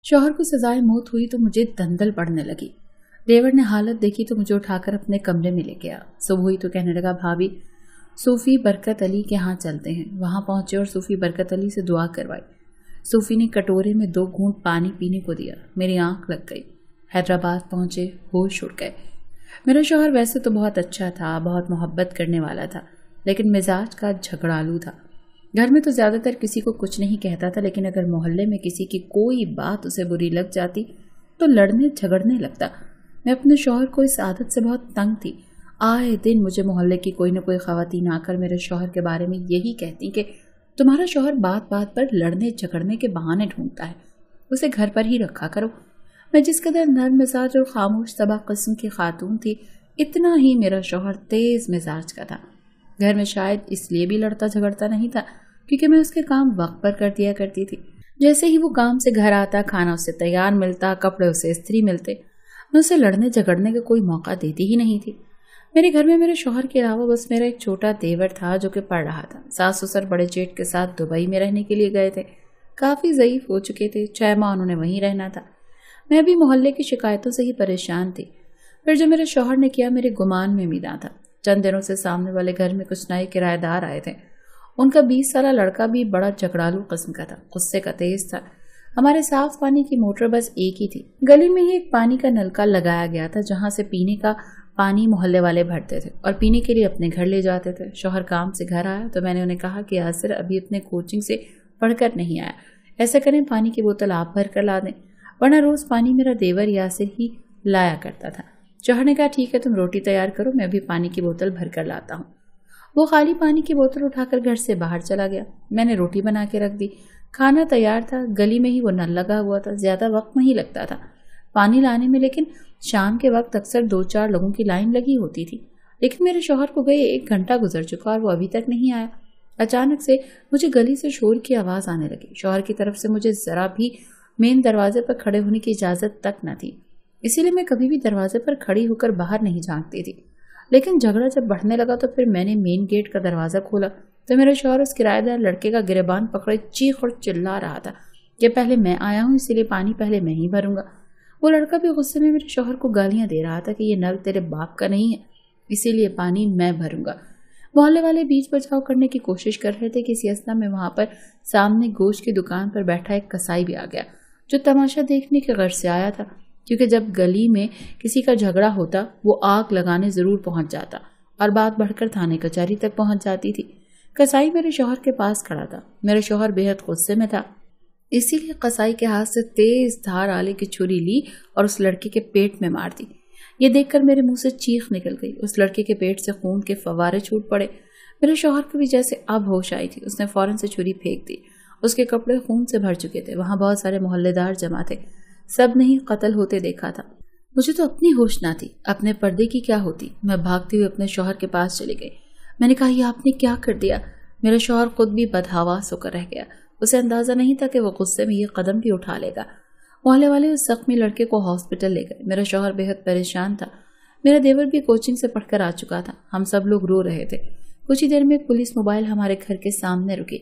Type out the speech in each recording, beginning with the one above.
शौहर को सजाए मौत हुई तो मुझे दंदल पड़ने लगी। देवर ने हालत देखी तो मुझे उठाकर अपने कमरे में ले गया। सुबह हुई तो कहने लगा, भाभी सूफी बरकत अली के यहाँ चलते हैं। वहां पहुंचे और सूफी बरकत अली से दुआ करवाई। सूफी ने कटोरे में 2 घूंट पानी पीने को दिया। मेरी आंख लग गई। हैदराबाद पहुंचे, होश उड़ गए। मेरा शौहर वैसे तो बहुत अच्छा था, बहुत मोहब्बत करने वाला था, लेकिन मिजाज का झगड़ालू था। घर में तो ज्यादातर किसी को कुछ नहीं कहता था, लेकिन अगर मोहल्ले में किसी की कोई बात उसे बुरी लग जाती तो लड़ने झगड़ने लगता। मैं अपने शौहर को इस आदत से बहुत तंग थी। आए दिन मुझे मोहल्ले की कोई न कोई खवातीन आकर मेरे शौहर के बारे में यही कहती कि तुम्हारा शौहर बात बात पर लड़ने झगड़ने के बहाने ढूंढता है, उसे घर पर ही रखा करो। मैं जिस कदर नर्म मिजाज और खामोश तबा किस्म की खातून थी, इतना ही मेरा शौहर तेज मिजाज का था। घर में शायद इसलिए भी लड़ता झगड़ता नहीं था क्योंकि मैं उसके काम वक्त पर कर दिया करती थी। जैसे ही वो काम से घर आता, खाना उसे तैयार मिलता, कपड़े उसे इस्त्री मिलते, मैं उसे लड़ने झगड़ने का कोई मौका देती ही नहीं थी। मेरे घर में मेरे शौहर के अलावा बस मेरा एक छोटा देवर था जो कि पढ़ रहा था। सास ससुर बड़े जेठ के साथ दुबई में रहने के लिए गए थे। काफी ज़ईफ हो चुके थे, 6 माह उन्होंने वहीं रहना था। मैं अभी मोहल्ले की शिकायतों से ही परेशान थी। फिर जो मेरे शौहर ने किया मेरे गुमान में मिला था। चंद दिनों से सामने वाले घर में कुछ नए किराएदार आए थे। उनका 20 साल लड़का भी बड़ा झगड़ालू किस्म का था, गुस्से का तेज था। हमारे साफ पानी की मोटर बस एक ही थी। गली में ही एक पानी का नलका लगाया गया था जहां से पीने का पानी मोहल्ले वाले भरते थे और पीने के लिए अपने घर ले जाते थे। शौहर काम से घर आया तो मैंने उन्हें कहा कि यासिर अभी अपने कोचिंग से पढ़कर नहीं आया, ऐसा करें पानी की बोतल आप भर कर ला दें, वरना रोज पानी मेरा देवर यासिर ही लाया करता था। शौहर ने कहा ठीक है, तुम रोटी तैयार करो, मैं अभी पानी की बोतल भर कर लाता हूँ। वो खाली पानी की बोतल उठाकर घर से बाहर चला गया। मैंने रोटी बना के रख दी। खाना तैयार था। गली में ही वो नल लगा हुआ था, ज्यादा वक्त नहीं लगता था पानी लाने में, लेकिन शाम के वक्त अक्सर 2-4 लोगों की लाइन लगी होती थी। लेकिन मेरे शौहर को गए 1 घंटा गुजर चुका और वो अभी तक नहीं आया। अचानक से मुझे गली से शोर की आवाज आने लगी। शौहर की तरफ से मुझे जरा भी मेन दरवाजे पर खड़े होने की इजाजत तक न थी, इसीलिए मैं कभी भी दरवाजे पर खड़ी होकर बाहर नहीं झांकती थी। लेकिन झगड़ा जब बढ़ने लगा तो फिर मैंने मेन गेट का दरवाजा खोला तो मेरा शौहर उस किराएदार लड़के का गिरबान पकड़े चीख और चिल्ला रहा था कि पहले मैं आया हूँ, इसीलिए पानी पहले मैं ही भरूंगा। वो लड़का भी गुस्से में मेरे शौहर को गालियां दे रहा था कि ये नल तेरे बाप का नहीं है, इसीलिए पानी मैं भरूंगा। मोहल्ले वाले बीच बचाव करने की कोशिश कर रहे थे कि इसी अवस्था में वहां पर सामने गोश्त की दुकान पर बैठा एक कसाई भी आ गया जो तमाशा देखने के गर्ज से आया था, क्योंकि जब गली में किसी का झगड़ा होता वो आग लगाने जरूर पहुंच जाता और बात बढ़कर थाने कचहरी तक पहुंच जाती थी। कसाई मेरे शौहर के पास खड़ा था। मेरा शौहर बेहद गुस्से में था, इसीलिए कसाई के हाथ से तेज धार आले की छुरी ली और उस लड़के के पेट में मार दी। ये देखकर मेरे मुंह से चीख निकल गई। उस लड़के के पेट से खून के फव्वारे छूट पड़े। मेरे शौहर को भी जैसे अब होश आई थी। उसने फौरन से छुरी फेंक दी। उसके कपड़े खून से भर चुके थे। वहां बहुत सारे मोहल्लेदार जमा थे। सब ने ही कत्ल होते देखा था। मुझे तो अपनी होश ना थी, अपने पर्दे की क्या होती। मैं भागती हुई अपने शौहर के पास चली गई। मैंने कहा, ये आपने क्या कर दिया? मेरा शौहर खुद भी बदहवास होकर रह गया। उसे अंदाजा नहीं था कि वो गुस्से में ये कदम भी उठा लेगा। मोहल्ले वाले उस जख्मी लड़के को हॉस्पिटल ले गए। मेरा शौहर बेहद परेशान था। मेरा देवर भी कोचिंग से पढ़कर आ चुका था। हम सब लोग रो रहे थे। कुछ ही देर में एक पुलिस मोबाइल हमारे घर के सामने रुकी।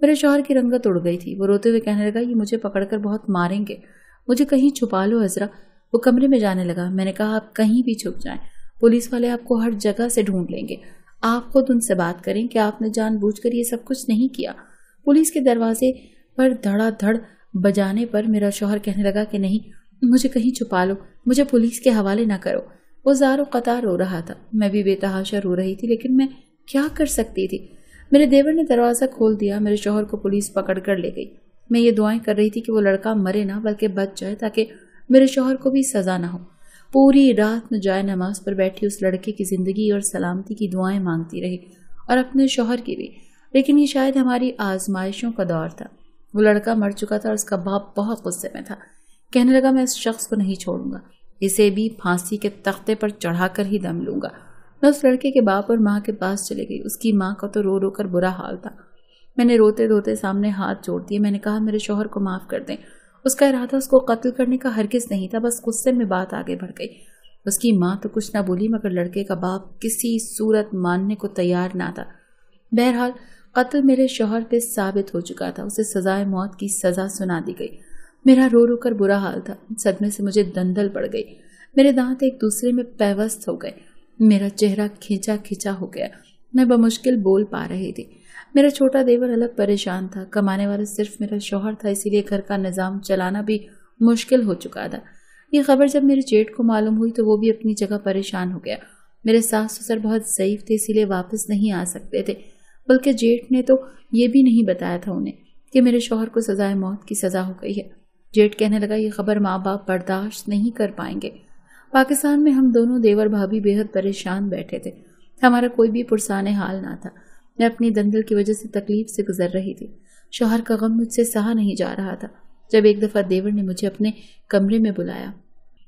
मेरे शौहर की रंगत उड़ गई थी। वो रोते हुए कहने लगा, ये मुझे पकड़कर बहुत मारेंगे, मुझे कहीं छुपा लो अजरा। वो कमरे में जाने लगा। मैंने कहा, आप कहीं भी छुप जाएं, पुलिस वाले आपको हर जगह से ढूंढ लेंगे। आप खुद उनसे बात करें कि आपने जानबूझकर ये सब कुछ नहीं किया। पुलिस के दरवाजे पर धड़ाधड़ बजाने पर मेरा शौहर कहने लगा कि नहीं, मुझे कहीं छुपा लो, मुझे पुलिस के हवाले ना करो। वो ज़ारो कतार रो रहा था। मैं भी बेतहाशा रो रही थी, लेकिन मैं क्या कर सकती थी। मेरे देवर ने दरवाज़ा खोल दिया। मेरे शौहर को पुलिस पकड़ कर ले गई। मैं ये दुआएं कर रही थी कि वो लड़का मरे ना, बल्कि बच जाए, ताकि मेरे शौहर को भी सजा ना हो। पूरी रात में जाए नमाज पर बैठी उस लड़के की जिंदगी और सलामती की दुआएं मांगती रही और अपने शौहर की भी। लेकिन ये शायद हमारी आजमाइशों का दौर था। वो लड़का मर चुका था और उसका बाप बहुत गुस्से में था। कहने लगा, मैं इस शख्स को नहीं छोड़ूंगा, इसे भी फांसी के तख्ते पर चढ़ाकर ही दम लूंगा। मैं उस लड़के के बाप और माँ के पास चली गई। उसकी माँ का तो रो रो कर बुरा हाल था। मैंने रोते रोते सामने हाथ जोड़ दिए। मैंने कहा, मेरे शौहर को माफ कर दें। उसका इरादा उसको कत्ल करने का हरगिज नहीं था, बस गुस्से में बात आगे बढ़ गई। उसकी माँ तो कुछ ना बोली, मगर लड़के का बाप किसी सूरत मानने को तैयार ना था। बहरहाल कत्ल मेरे शौहर पे साबित हो चुका था। उसे सजाए मौत की सजा सुना दी गई। मेरा रो रो कर बुरा हाल था। सदमे से मुझे दंदल पड़ गई। मेरे दांत एक दूसरे में पैवस्त हो गए। मेरा चेहरा खींचा खींचा हो गया। मैं बमुश्किल बोल पा रही थी। मेरा छोटा देवर अलग परेशान था। कमाने वाला सिर्फ मेरा शौहर था, इसीलिए घर का निजाम चलाना भी मुश्किल हो चुका था। ये खबर जब मेरे जेठ को मालूम हुई तो वो भी अपनी जगह परेशान हो गया। मेरे सास ससुर बहुत ज़ईफ थे, इसीलिए वापस नहीं आ सकते थे। बल्कि जेठ ने तो ये भी नहीं बताया था उन्हें कि मेरे शौहर को सजाए मौत की सज़ा हो गई है। जेठ कहने लगा, ये खबर माँ बाप बर्दाश्त नहीं कर पाएंगे। पाकिस्तान में हम दोनों देवर भाभी बेहद परेशान बैठे थे। हमारा कोई भी पुरसाने हाल ना था। मैं अपनी दंदल की वजह से तकलीफ से गुजर रही थी। शौहर का गम मुझसे सहा नहीं जा रहा था। जब एक दफ़ा देवर ने मुझे अपने कमरे में बुलाया,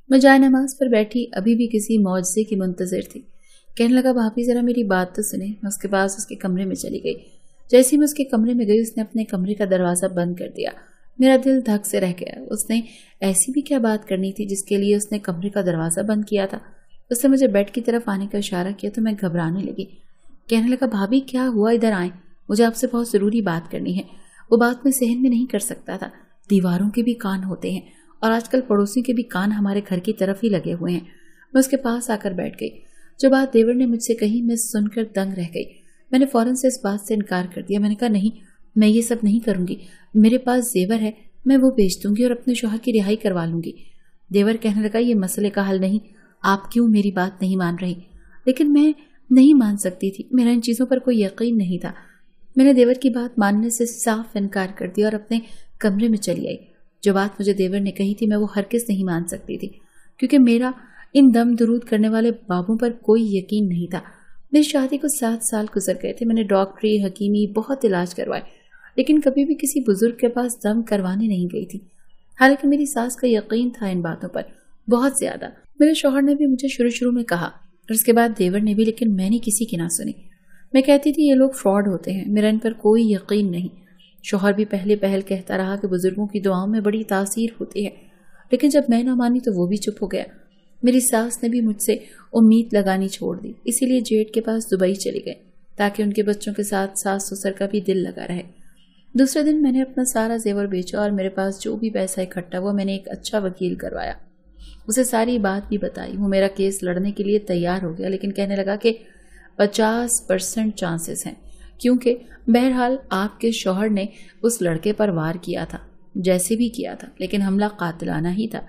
मैं जाए नमाज पर बैठी अभी भी किसी मौजज़े की मुंतज़िर थी। कहने लगा, भाभी ज़रा मेरी बात तो सुने। मैं उसके पास उसके कमरे में चली गई। जैसे ही मैं उसके कमरे में गई, उसने अपने कमरे का दरवाज़ा बंद कर दिया। मेरा दिल धक से रह गया। उसने ऐसी भी क्या बात करनी थी जिसके लिए उसने कमरे का दरवाज़ा बंद किया था। उसने मुझे बेड की तरफ आने का इशारा किया तो मैं घबराने लगी। कहने लगा, भाभी क्या हुआ, इधर आए, मुझे आपसे बहुत ज़रूरी बात करनी है। वो बात मैं सहन में नहीं कर सकता था। दीवारों के भी कान होते हैं और आजकल पड़ोसियों के भी कान हमारे घर की तरफ ही लगे हुए हैं। मैं उसके पास आकर बैठ गई। जो बात देवर ने मुझसे कही मैं सुनकर दंग रह गई। मैंने फौरन से इस बात से इनकार कर दिया। मैंने कहा, नहीं, मैं ये सब नहीं करूंगी। मेरे पास जेवर है, मैं वो बेच दूंगी और अपने शौहर की रिहाई करवा लूंगी। देवर कहने लगा, ये मसले का हल नहीं, आप क्यों मेरी बात नहीं मान रही? लेकिन मैं नहीं मान सकती थी। मेरा इन चीज़ों पर कोई यकीन नहीं था। मैंने देवर की बात मानने से साफ इनकार कर दिया और अपने कमरे में चली आई। जो बात मुझे देवर ने कही थी मैं वो हरगिज़ नहीं मान सकती थी, क्योंकि मेरा इन दम दरूद करने वाले बाबों पर कोई यकीन नहीं था। मेरी शादी को 7 साल गुजर गए थे। मैंने डॉक्टरी, हकीमी, बहुत इलाज करवाए, लेकिन कभी भी किसी बुजुर्ग के पास दम करवाने नहीं गई थी। हालांकि मेरी सास का यकीन था इन बातों पर बहुत ज्यादा। मेरे शौहर ने भी मुझे शुरू शुरू में कहा और उसके बाद देवर ने भी, लेकिन मैंने किसी की ना सुनी। मैं कहती थी ये लोग फ्रॉड होते हैं, मेरा इन पर कोई यकीन नहीं। शौहर भी पहले पहल कहता रहा कि बुजुर्गों की दुआओं में बड़ी तासीर होती है, लेकिन जब मैं ना मानी तो वो भी चुप हो गया। मेरी सास ने भी मुझसे उम्मीद लगानी छोड़ दी, इसीलिए जेठ के पास दुबई चली गए ताकि उनके बच्चों के साथ सास ससुर का भी दिल लगा रहे। दूसरे दिन मैंने अपना सारा जेवर बेचा और मेरे पास जो भी पैसा इकट्ठा हुआ मैंने एक अच्छा वकील करवाया। उसे सारी बात भी बताई। वो मेरा केस लड़ने के लिए तैयार हो गया, लेकिन कहने लगा कि 50% चांसेस हैं, क्योंकि बहरहाल आपके शौहर ने उस लड़के पर वार किया था, जैसे भी किया था, लेकिन हमला कातिलाना ही था।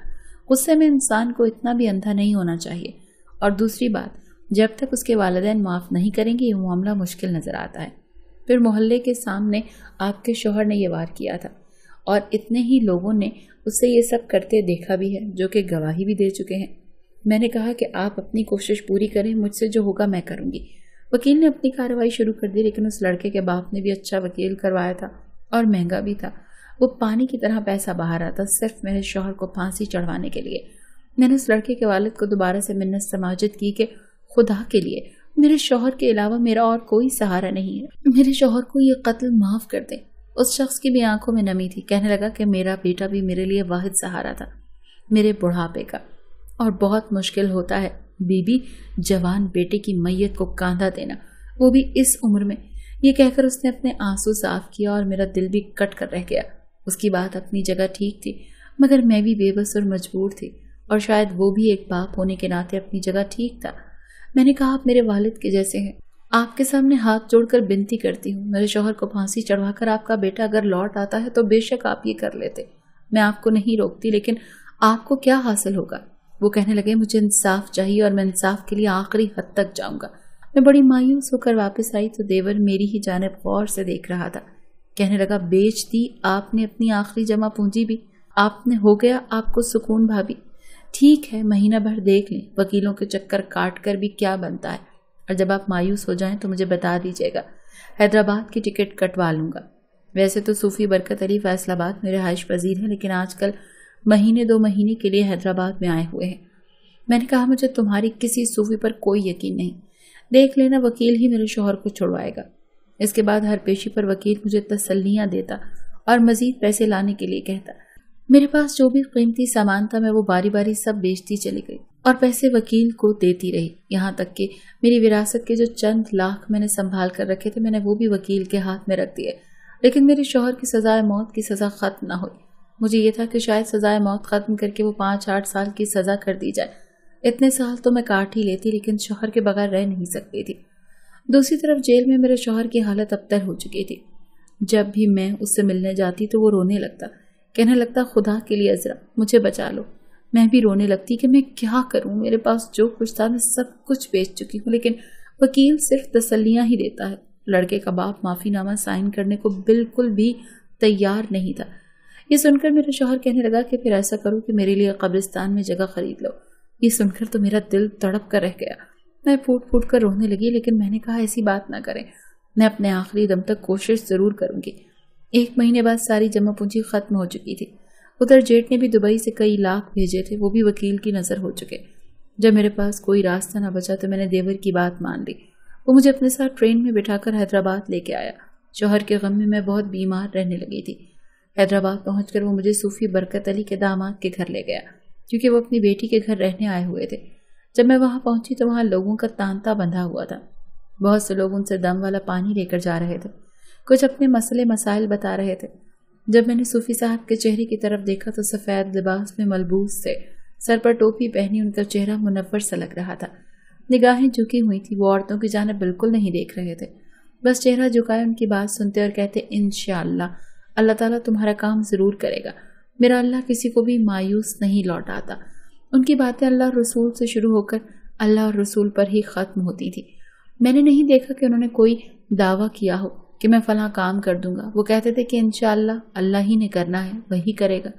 गुस्से में इंसान को इतना भी अंधा नहीं होना चाहिए। और दूसरी बात, जब तक उसके वालिदैन माफ़ नहीं करेंगे ये मामला मुश्किल नज़र आता है। फिर मोहल्ले के सामने आपके शौहर ने ये वार किया था और इतने ही लोगों ने उससे ये सब करते देखा भी है, जो कि गवाही भी दे चुके हैं। मैंने कहा कि आप अपनी कोशिश पूरी करें, मुझसे जो होगा मैं करूँगी। वकील ने अपनी कार्रवाई शुरू कर दी, लेकिन उस लड़के के बाप ने भी अच्छा वकील करवाया था और महंगा भी था। वो पानी की तरह पैसा बहा रहा था सिर्फ मेरे शौहर को फांसी चढ़वाने के लिए। मैंने उस लड़के के वालिद को दोबारा से मिन्नत समाजत की कि खुदा के लिए मेरे शौहर के अलावा मेरा और कोई सहारा नहीं है, मेरे शौहर को ये कत्ल माफ़ कर दे। उस शख्स की भी आंखों में नमी थी। कहने लगा कि मेरा बेटा भी मेरे लिए वाहिद सहारा था, मेरे बुढ़ापे का, और बहुत मुश्किल होता है बीबी जवान बेटे की मैयत को कांधा देना, वो भी इस उम्र में। ये कहकर उसने अपने आंसू साफ किया और मेरा दिल भी कट कर रह गया। उसकी बात अपनी जगह ठीक थी, मगर मैं भी बेबस और मजबूर थी, और शायद वो भी एक बाप होने के नाते अपनी जगह ठीक था। मैंने कहा, आप मेरे वालिद के जैसे हैं, आपके सामने हाथ जोड़कर विनती करती हूँ, मेरे शौहर को फांसी चढ़वाकर आपका बेटा अगर लौट आता है तो बेशक आप ये कर लेते, मैं आपको नहीं रोकती, लेकिन आपको क्या हासिल होगा? वो कहने लगे, मुझे इंसाफ चाहिए और मैं इंसाफ के लिए आखिरी हद तक जाऊंगा। मैं बड़ी मायूस होकर वापस आई तो देवर मेरी ही जानिब गौर से देख रहा था। कहने लगा, बेच दी आपने अपनी आखिरी जमा पूंजी भी, आपने हो गया आपको सुकून भाभी। ठीक है, महीना भर देख लें, वकीलों के चक्कर काट कर भी क्या बनता है, और जब आप मायूस हो जाएं तो मुझे बता दीजिएगा, हैदराबाद की टिकट कटवा लूँगा। वैसे तो सूफी बरकत अली फैसलाबाद में रिहाइश पजीर हैं, लेकिन आजकल महीने 2 महीने के लिए हैदराबाद में आए हुए हैं। मैंने कहा, मुझे तुम्हारी किसी सूफी पर कोई यकीन नहीं, देख लेना वकील ही मेरे शौहर को छुड़वाएगा। इसके बाद हर पेशी पर वकील मुझे तसल्लियाँ देता और मजीद पैसे लाने के लिए कहता। मेरे पास जो भी कीमती सामान था मैं वो बारी बारी सब बेचती चली गई और पैसे वकील को देती रही। यहाँ तक कि मेरी विरासत के जो चंद लाख मैंने संभाल कर रखे थे मैंने वो भी वकील के हाथ में रख दिए, लेकिन मेरे शौहर की सजाए मौत की सज़ा खत्म न हुई। مجھے یہ تھا کہ شاید سزائے موت ختم کر کے وہ 5-8 سال کی سزا کر دی جائے۔ اتنے سال تو میں کاٹ ہی لیتی، لیکن شوہر کے بغیر رہ نہیں سکتی تھی۔ دوسری طرف جیل میں میرے شوہر کی حالت ابتر ہو چکی تھی۔ جب بھی میں اس سے ملنے جاتی تو وہ رونے لگتا، کہنے لگتا خدا کے لیے عذرا مجھے بچا لو۔ میں بھی رونے لگتی کہ میں کیا کروں، میرے پاس جو کچھ تھا میں سب کچھ بیچ چکی ہوں، لیکن وکیل صرف تسلیاں ہی دیتا ہے۔ لڑکے کا باپ معافی نامہ سائن کرنے کو بالکل بھی تیار نہیں تھا۔ یہ سن کر میرے شوہر کہنے لگا کہ پھر ایسا کرو کہ میرے لیے قبرستان میں جگہ خرید لو۔ یہ سن کر تو میرا دل تڑپ کر رہ گیا۔ میں پھوٹ پھوٹ کر رونے لگی، لیکن میں نے کہا ایسی بات نہ کریں، میں اپنے آخری دم تک کوشش ضرور کروں گی۔ 1 مہینے بعد ساری جمع پونجی ختم ہو چکی تھی۔ ادھر جیٹ نے بھی دبئی سے کئی لاکھ بھیجے تھے، وہ بھی وکیل کی نظر ہو چکے۔ جب میرے پاس کوئی راستہ نہ بچا تو میں نے دیور کی بات مان لی۔ وہ مجھے اپنے ساتھ ٹرین میں بٹھا کر حیدرآباد لے کے آیا۔ شوہر کے غم میں بہت بیمار رہنے لگی تھی۔ حیدرآباد پہنچ کر وہ مجھے صوفی برکت علی کے داماد کے گھر لے گیا، کیونکہ وہ اپنی بیٹی کے گھر رہنے آئے ہوئے تھے۔ جب میں وہاں پہنچی تو وہاں لوگوں کا تانتا بندھا ہوا تھا۔ بہت سے لوگ ان سے دم والا پانی لے کر جا رہے تھے، کچھ اپنے مسئلے مسائل بتا رہے تھے۔ جب میں نے صوفی صاحب کے چہرے کی طرف دیکھا تو سفید لباس میں ملبوس تھے، سر پر ٹوپی پہنی، ان کا چہرہ منور سا لگ رہا تھا۔ نگاہیں جھکی ہوئی تھی، وہ عورتوں کی جانب بالکل نہیں دیکھ رہے تھے، بس چہرہ جھکائے ان کی بات سنتے اور کہتے انشاءاللہ اللہ تعالیٰ تمہارا کام ضرور کرے گا، میرا اللہ کسی کو بھی مایوس نہیں لوٹاتا۔ ان کی باتیں اللہ اور رسول سے شروع ہو کر اللہ اور رسول پر ہی ختم ہوتی تھی۔ میں نے نہیں دیکھا کہ انہوں نے کوئی دعویٰ کیا ہو کہ میں فلاں کام کر دوں گا۔ وہ کہتے تھے کہ انشاءاللہ اللہ ہی نے کرنا ہے، وہی کرے گا،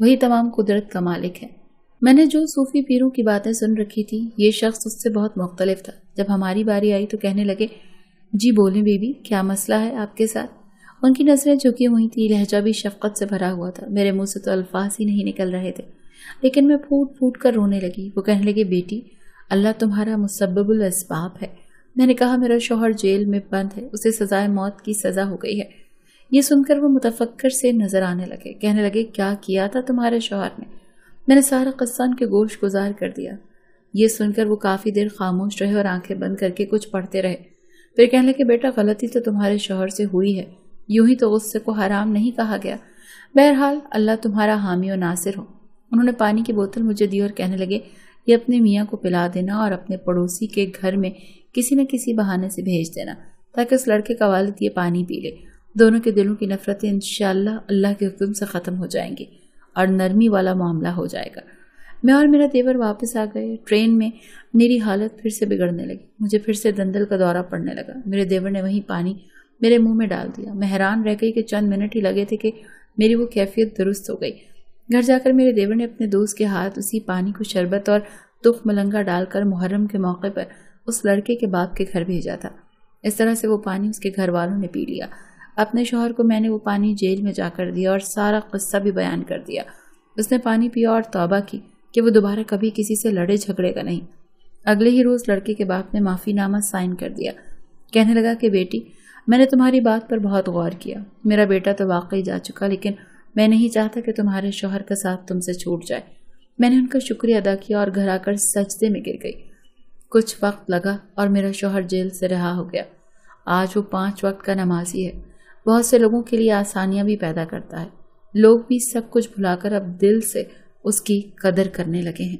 وہی تمام قدرت کا مالک ہے۔ میں نے جو صوفی پیروں کی باتیں سن رکھی تھی، یہ شخص اس سے بہت مختلف تھا۔ جب ہماری باری آئی تو کہنے لگے جی بولیں بی بی، کیا مسئلہ ہے آپ کے ساتھ؟ ان کی نظریں جھکی ہوئی تھی، لہجہ بھی شفقت سے بھرا ہوا تھا۔ میرے منہ سے تو الفاظ ہی نہیں نکل رہے تھے، لیکن میں پھوٹ پھوٹ کر رونے لگی۔ وہ کہنے لگے بیٹی اللہ تمہارا مسبب الاسباب ہے۔ میں نے کہا میرا شوہر جیل میں بند ہے، اسے سزائے موت کی سزا ہو گئی ہے۔ یہ سن کر وہ متفکر سے نظر آنے لگے، کہنے لگے کیا کیا تھا تمہارے شوہر نے؟ میں نے سارا قصہ ان کے گوش گزار کر دیا۔ یہ سن کر وہ کافی دیر خاموش رہے اور آنکھیں بند کر کے کچھ پڑھتے رہے، پھر کہنے لگے بیٹا غلطی تو تمہارے شوہر سے ہوئی ہے، یوں ہی تو غصے کو حرام نہیں کہا گیا، بہرحال اللہ تمہارا حامی و ناصر ہو۔ انہوں نے پانی کی بوتل مجھے دی اور کہنے لگے یہ اپنے میاں کو پلا دینا اور اپنے پڑوسی کے گھر میں کسی نہ کسی بہانے سے بھیج دینا تاکہ اس لڑکے کا والد یہ پانی پی لے۔ دونوں کے دلوں کی نفرتیں انشاءاللہ اللہ کے حکم سے ختم ہو جائیں گی اور نرمی والا معاملہ ہو جائے گا۔ میں اور میرا دیور واپس آ گئے۔ ٹرین میں میری حالت پھر سے بگڑنے لگی، مجھے پھر سے دندل کا دورہ پڑنے لگا۔ میرے دیور نے وہی پانی میرے منہ میں ڈال دیا۔ میں حیران رہ گئی کہ چند منٹ ہی لگے تھے کہ میری وہ کیفیت درست ہو گئی۔ گھر جا کر میرے دیور نے اپنے دوست کے ہاتھ اسی پانی کو شربت اور تخم ملنگا ڈال کر محرم کے موقع پر اس لڑکے کے باپ کے گھر بھیجا تھا۔ اس طرح سے وہ پانی اس کے گھر والوں نے پی لیا۔ اپنے شوہر کو میں نے وہ پانی جیل میں جا کر دیا اور سارا قصہ بھی بیان کر دیا۔ اس نے پانی پیا اور توبہ کی کہ وہ دوبارہ کبھی کسی سے لڑے جھگڑے گا نہیں۔ اگلے ہی روز لڑکے کے باپ نے معافی نامہ سائن کر دیا، کہنے لگا کہ بیٹی میں نے تمہاری بات پر بہت غور کیا، میرا بیٹا تو واقعی جا چکا، لیکن میں نہیں چاہتا کہ تمہارے شوہر کا ساتھ تم سے چھوٹ جائے۔ میں نے ان کا شکریہ ادا کیا اور گھر آ کر سجدے میں گر گئی۔ کچھ وقت لگا اور میرا شوہر جیل سے رہا ہو گیا۔ آج وہ 5 وقت کا نمازی ہے، بہت سے لوگوں کے لیے آسانیاں بھی پیدا کرتا ہے۔ لوگ بھی سب کچھ بھلا کر اب دل سے اس کی قدر کرنے لگے ہیں۔